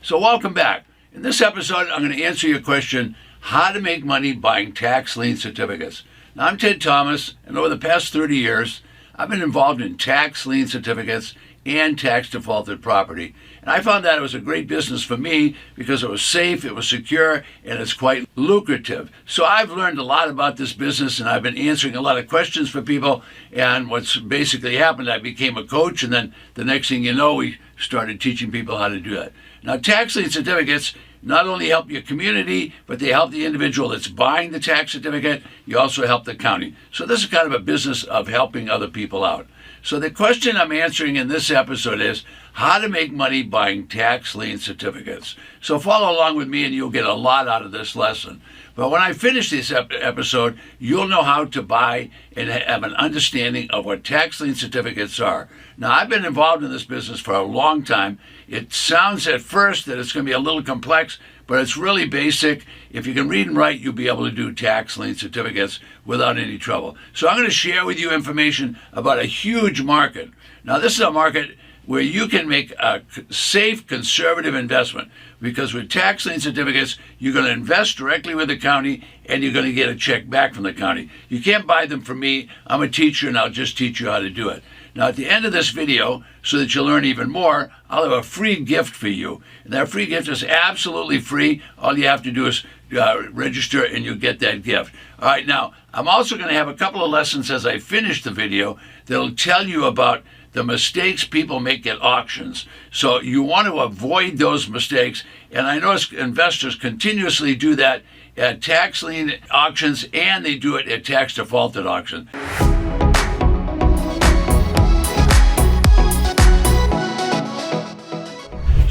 So welcome back. In this episode, I'm going to answer your question, how to make money buying tax lien certificates. Now, I'm Ted Thomas, and over the past 30 years, I've been involved in tax lien certificates and tax defaulted property. And I found that it was a great business for me because it was safe, it was secure, and it's quite lucrative. So I've learned a lot about this business, and I've been answering a lot of questions for people. And what's basically happened, I became a coach, and then the next thing you know, we started teaching people how to do that. Now, tax lien certificates not only help your community, but they help the individual that's buying the tax certificate. You also help the county. So this is kind of a business of helping other people out. So the question I'm answering in this episode is how to make money buying tax lien certificates. So follow along with me and you'll get a lot out of this lesson. But when I finish this episode, you'll know how to buy and have an understanding of what tax lien certificates are. Now, I've been involved in this business for a long time. It sounds at first that it's going to be a little complex, but it's really basic. If you can read and write, you'll be able to do tax lien certificates without any trouble. So I'm going to share with you information about a huge market. Now, this is a market where you can make a safe, conservative investment, because with tax lien certificates, you're going to invest directly with the county and you're going to get a check back from the county. You can't buy them from me. I'm a teacher and I'll just teach you how to do it. Now, at the end of this video, so that you'll learn even more, I'll have a free gift for you. And that free gift is absolutely free. All you have to do is register and you'll get that gift. All right, now, I'm also going to have a couple of lessons as I finish the video that'll tell you about the mistakes people make at auctions. So you want to avoid those mistakes. And I notice investors continuously do that at tax lien auctions, and they do it at tax defaulted auctions.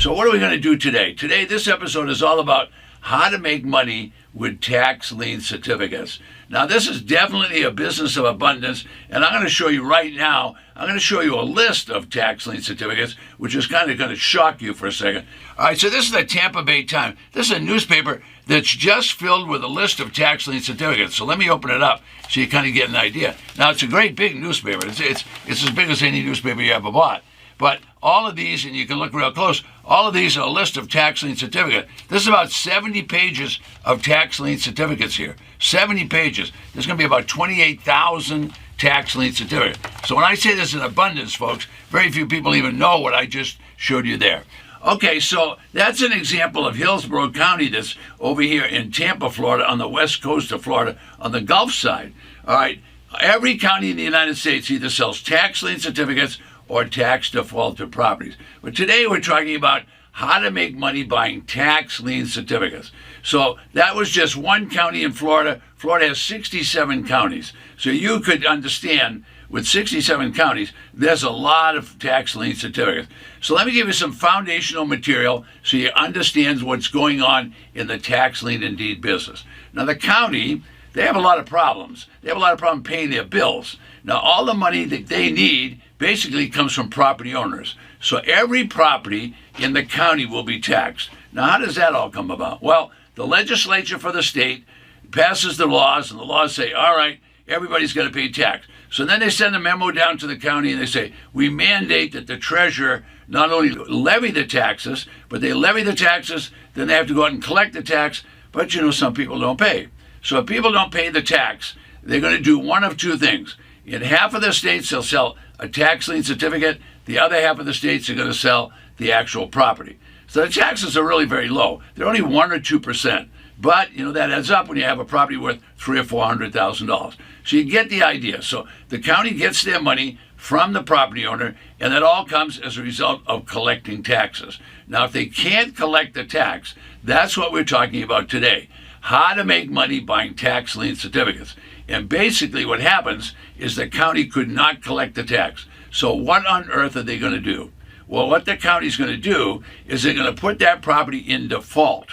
So what are we going to do today? Today, this episode is all about how to make money with tax lien certificates. Now, this is definitely a business of abundance, and I'm going to show you right now, I'm going to show you a list of tax lien certificates, which is kind of going to shock you for a second. All right, so this is the Tampa Bay Times. This is a newspaper that's just filled with a list of tax lien certificates. So let me open it up so you kind of get an idea. Now, it's a great big newspaper. It's as big as any newspaper you ever bought. But all of these, and you can look real close, all of these are a list of tax lien certificates. This is about 70 pages of tax lien certificates here. 70 pages. There's going to be about 28,000 tax lien certificates. So when I say there's an abundance, folks, very few people even know what I just showed you there. Okay, so that's an example of Hillsborough County that's over here in Tampa, Florida, on the west coast of Florida, on the Gulf side. All right, every county in the United States either sells tax lien certificates or tax defaulted properties. But today we're talking about how to make money buying tax lien certificates. So that was just one county in Florida. Florida has 67 counties. So you could understand, with 67 counties, there's a lot of tax lien certificates. So let me give you some foundational material so you understand what's going on in the tax lien and deed business. Now, the county, they have a lot of problems. They have a lot of problems paying their bills. Now, all the money that they need basically comes from property owners. So every property in the county will be taxed. Now, how does that all come about? Well, the legislature for the state passes the laws, and the laws say, all right, everybody's going to pay tax. So then they send a memo down to the county and they say, we mandate that the treasurer not only levy the taxes, but they levy the taxes, then they have to go out and collect the tax, but you know, some people don't pay. So if people don't pay the tax, they're going to do one of two things. In half of the states, they'll sell a tax lien certificate. The other half of the states are going to sell the actual property. So the taxes are really very low. They're only 1 or 2%. But, you know, that adds up when you have a property worth $300,000 or $400,000. So you get the idea. So the county gets their money from the property owner, and that all comes as a result of collecting taxes. Now, if they can't collect the tax, that's what we're talking about today. How to make money buying tax lien certificates. And basically what happens is the county could not collect the tax. So what on earth are they going to do? Well, what the county's going to do is they're going to put that property in default.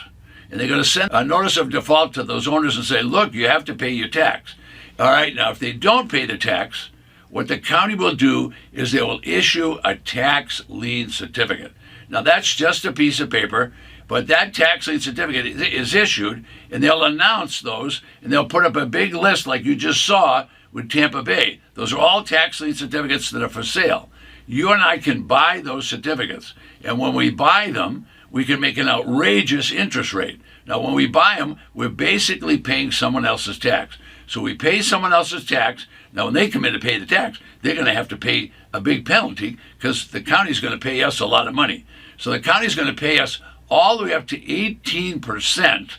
And they're going to send a notice of default to those owners and say, look, you have to pay your tax. All right, now if they don't pay the tax, what the county will do is they will issue a tax lien certificate. Now that's just a piece of paper, but that tax lien certificate is issued, and they'll announce those, and they'll put up a big list like you just saw with Tampa Bay. Those are all tax lien certificates that are for sale. You and I can buy those certificates, and when we buy them, we can make an outrageous interest rate. Now, when we buy them, we're basically paying someone else's tax. So we pay someone else's tax. Now, when they come in to pay the tax, they're going to have to pay a big penalty because the county's going to pay us a lot of money. So the county's going to pay us all the way up to 18%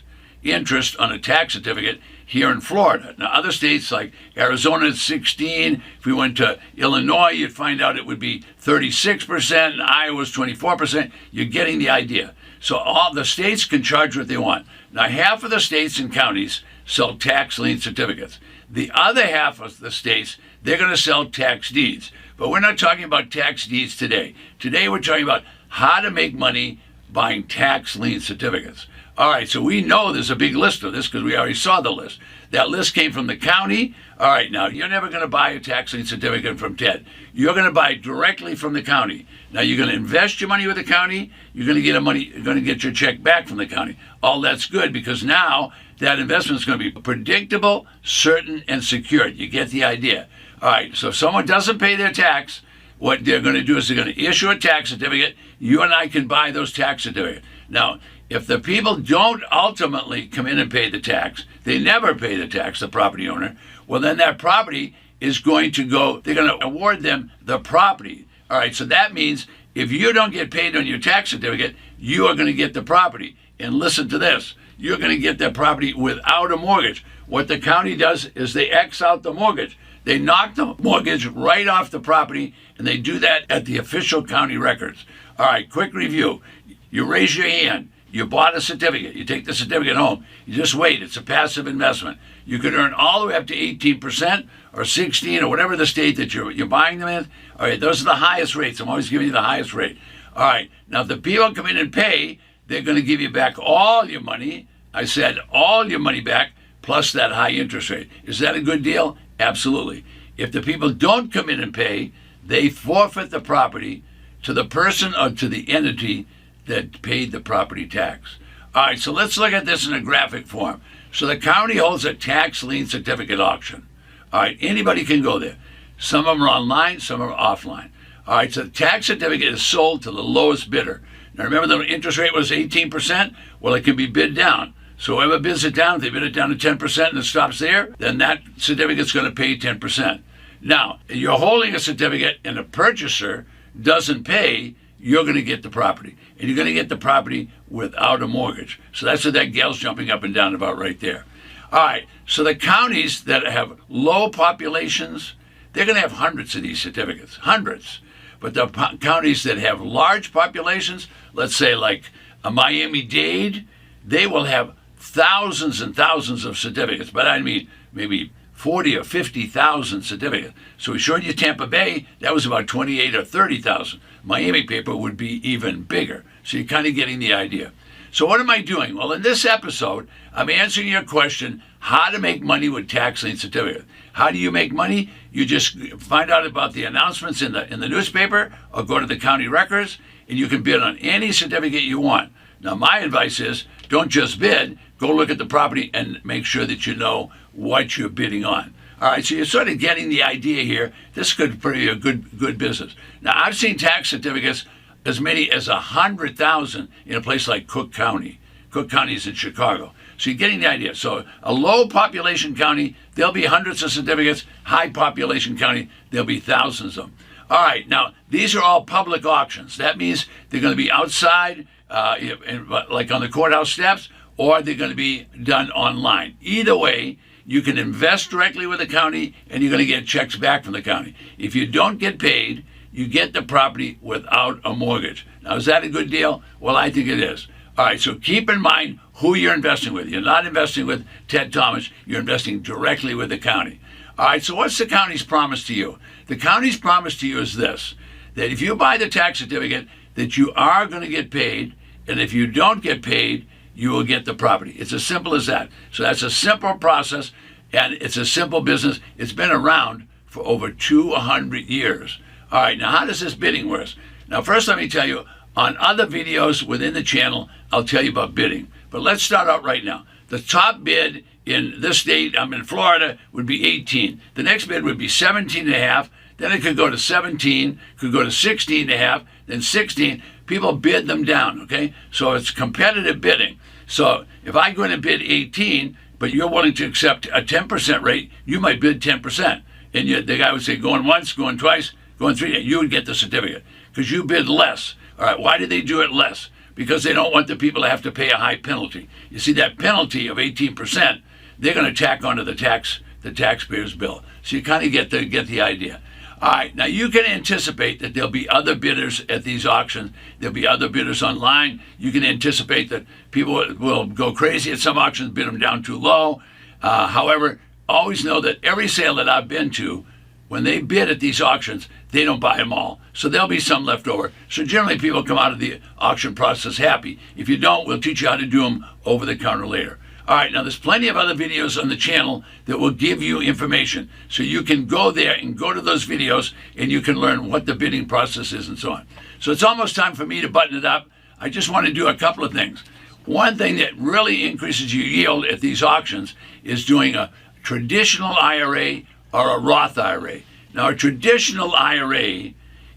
interest on a tax certificate here in Florida. Now, other states like Arizona, it's 16. If we went to Illinois, you'd find out it would be 36%, and Iowa's 24%. You're getting the idea. So all the states can charge what they want. Now, half of the states and counties sell tax lien certificates. The other half of the states, they're going to sell tax deeds. But we're not talking about tax deeds today. Today, we're talking about how to make money buying tax lien certificates. All right, so we know there's a big list of this because we already saw the list. That list came from the county. All right, now, you're never going to buy a tax lien certificate from Ted. You're going to buy it directly from the county. Now, you're going to invest your money with the county. You're going to get your check back from the county. All that's good because now that investment is going to be predictable, certain, and secured. You get the idea. All right, so if someone doesn't pay their tax, what they're going to do is they're going to issue a tax certificate. You and I can buy those tax certificates. Now, if the people don't ultimately come in and pay the tax, they never pay the tax, the property owner, well, then that property is going to go, they're going to award them the property. All right, so that means if you don't get paid on your tax certificate, you are going to get the property. And listen to this, you're going to get that property without a mortgage. What the county does is they X out the mortgage. They knock the mortgage right off the property, and they do that at the official county records. All right, quick review. You raise your hand. You bought a certificate. You take the certificate home. You just wait. It's a passive investment. You could earn all the way up to 18% or 16% or whatever the state that you're buying them in. All right, those are the highest rates. I'm always giving you the highest rate. All right, now if the people come in and pay, they're going to give you back all your money. I said all your money back plus that high interest rate. Is that a good deal? Absolutely. If the people don't come in and pay, they forfeit the property to the person or to the entity that paid the property tax. All right, so let's look at this in a graphic form. So the county holds a tax lien certificate auction. All right, anybody can go there. Some of them are online, some are offline. All right, so the tax certificate is sold to the lowest bidder. Now remember the interest rate was 18%? Well, it can be bid down. So whoever bids it down, if they bid it down to 10% and it stops there, then that certificate's going to pay 10%. Now, you're holding a certificate and a purchaser doesn't pay, you're going to get the property. And you're going to get the property without a mortgage. So that's what that gal's jumping up and down about right there. All right, so the counties that have low populations, they're going to have hundreds of these certificates, hundreds. But the counties that have large populations, let's say like a Miami-Dade, they will have thousands and thousands of certificates. But I mean, maybe 40 or 50,000 certificates. So we showed you Tampa Bay, that was about 28 or 30,000. Miami paper would be even bigger. So you're kind of getting the idea. So what am I doing? Well, in this episode, I'm answering your question, how to make money with tax lien certificates. How do you make money? You just find out about the announcements in the newspaper or go to the county records, and you can bid on any certificate you want. Now, my advice is don't just bid, go look at the property and make sure that you know what you're bidding on. All right, so you're sort of getting the idea here. This could be a good business. Now, I've seen tax certificates as many as 100,000 in a place like Cook County. Cook County is in Chicago. So you're getting the idea. So a low population county, there'll be hundreds of certificates. High population county, there'll be thousands of them. All right, now, these are all public auctions. That means they're going to be outside, like on the courthouse steps, or they're going to be done online. Either way, you can invest directly with the county, and you're going to get checks back from the county. If you don't get paid, you get the property without a mortgage. Now, is that a good deal? Well, I think it is. All right, so keep in mind who you're investing with. You're not investing with Ted Thomas. You're investing directly with the county. All right, so what's the county's promise to you? The county's promise to you is this, that if you buy the tax certificate, that you are going to get paid, and if you don't get paid, you will get the property. It's as simple as that. So that's a simple process, and it's a simple business. It's been around for over 200 years. All right, now how does this bidding work? Now, first let me tell you, on other videos within the channel, I'll tell you about bidding. But let's start out right now. The top bid in this state, I'm in Florida, would be 18. The next bid would be 17.5. Then it could go to 17, could go to 16.5, then 16. people bid them down, okay? So it's competitive bidding. So if I go in and bid 18, but you're willing to accept a 10% rate, you might bid 10%. And the guy would say, going once, going twice, going three, you would get the certificate because you bid less. All right, why did they do it less? Because they don't want the people to have to pay a high penalty. You see, that penalty of 18%, they're going to tack onto the taxpayer's bill. So you kind of get the idea. All right, now you can anticipate that there'll be other bidders at these auctions. There'll be other bidders online. You can anticipate that people will go crazy at some auctions, bid them down too low. However, always know that every sale that I've been to, when they bid at these auctions, they don't buy them all. So there'll be some left over. So generally people come out of the auction process happy. If you don't, we'll teach you how to do them over the counter later. All right, now there's plenty of other videos on the channel that will give you information. So you can go there and go to those videos and you can learn what the bidding process is and so on. So it's almost time for me to button it up. I just want to do a couple of things. One thing that really increases your yield at these auctions is doing a traditional IRA or a Roth IRA. Now a traditional IRA,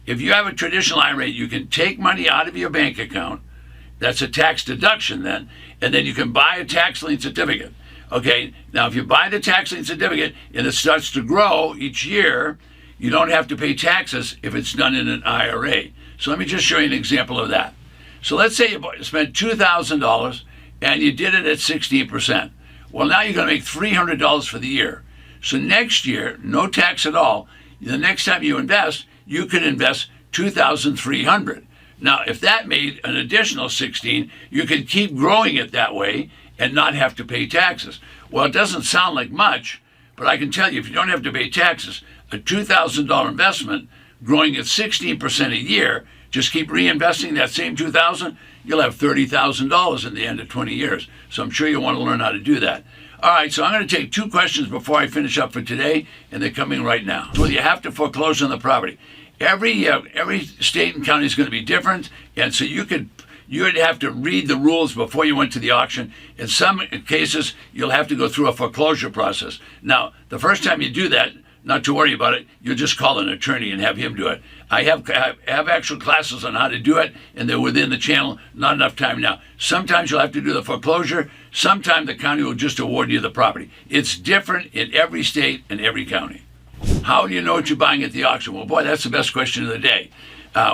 if you have a traditional IRA, you can take money out of your bank account. That's a tax deduction then. And then you can buy a tax lien certificate. Okay, now if you buy the tax lien certificate and it starts to grow each year, you don't have to pay taxes if it's done in an IRA. So let me just show you an example of that. So let's say you spent $2,000 and you did it at 16%. Well, now you're going to make $300 for the year. So next year, no tax at all. The next time you invest, you can invest $2,300. Now, if that made an additional 16, you could keep growing it that way and not have to pay taxes. Well, it doesn't sound like much, but I can tell you, if you don't have to pay taxes, a $2,000 investment growing at 16% a year, just keep reinvesting that same $2,000, you'll have $30,000 at the end of 20 years. So I'm sure you'll want to learn how to do that. All right, so I'm going to take two questions before I finish up for today, and they're coming right now. Will you have to foreclose on the property? Every state and county is going to be different, and so you'd have to read the rules before you went to the auction. In some cases, you'll have to go through a foreclosure process. Now, the first time you do that, not to worry about it, you'll just call an attorney and have him do it. I have actual classes on how to do it, and they're within the channel. Not enough time now. Sometimes you'll have to do the foreclosure. Sometimes the county will just award you the property. It's different in every state and every county. How do you know what you're buying at the auction? Well, boy, that's the best question of the day.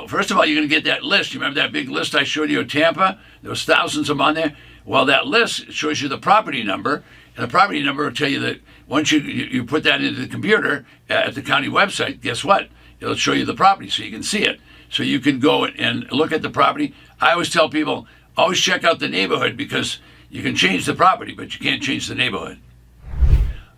First of all, you're going to get that list. You remember that big list I showed you of Tampa? There was thousands of them on there. Well, that list shows you the property number, and the property number will tell you that once you put that into the computer at the county website, guess what? It'll show you the property so you can see it. So you can go and look at the property. I always tell people, always check out the neighborhood because you can change the property, but you can't change the neighborhood.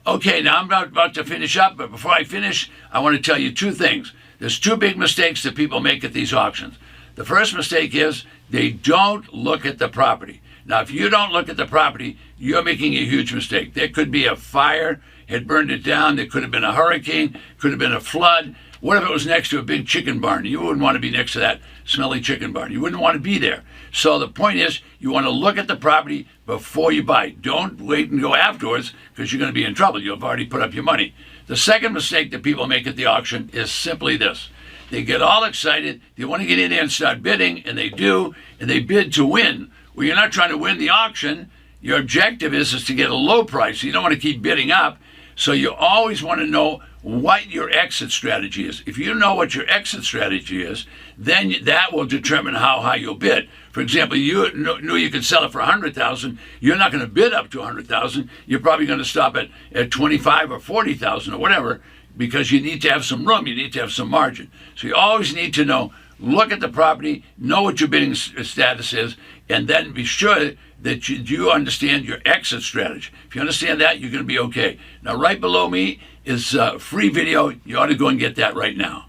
Okay, now I'm about to finish up, but before I finish, I want to tell you two things. There's two big mistakes that people make at these auctions. The first mistake is they don't look at the property. Now, if you don't look at the property, you're making a huge mistake. There could be a fire, had burned it down. There could have been a hurricane, could have been a flood. What if it was next to a big chicken barn? You wouldn't want to be next to that smelly chicken barn. You wouldn't want to be there. So the point is, you want to look at the property before you buy. Don't wait and go afterwards because you're going to be in trouble. You've already put up your money. The second mistake that people make at the auction is simply this. They get all excited. They want to get in there and start bidding, and they do, and they bid to win. Well, you're not trying to win the auction. Your objective is to get a low price. You don't want to keep bidding up. So you always want to know what your exit strategy is. If you know what your exit strategy is, then that will determine how high you'll bid. For example, you knew you could sell it for $100,000. You're not going to bid up to $100,000. You're probably going to stop at $25,000 or $40,000 or whatever, because you need to have some room. You need to have some margin. So you always need to know, look at the property, know what your bidding status is, and then be sure that you understand your exit strategy. If you understand that, you're going to be okay. Now, right below me is a free video. You ought to go and get that right now.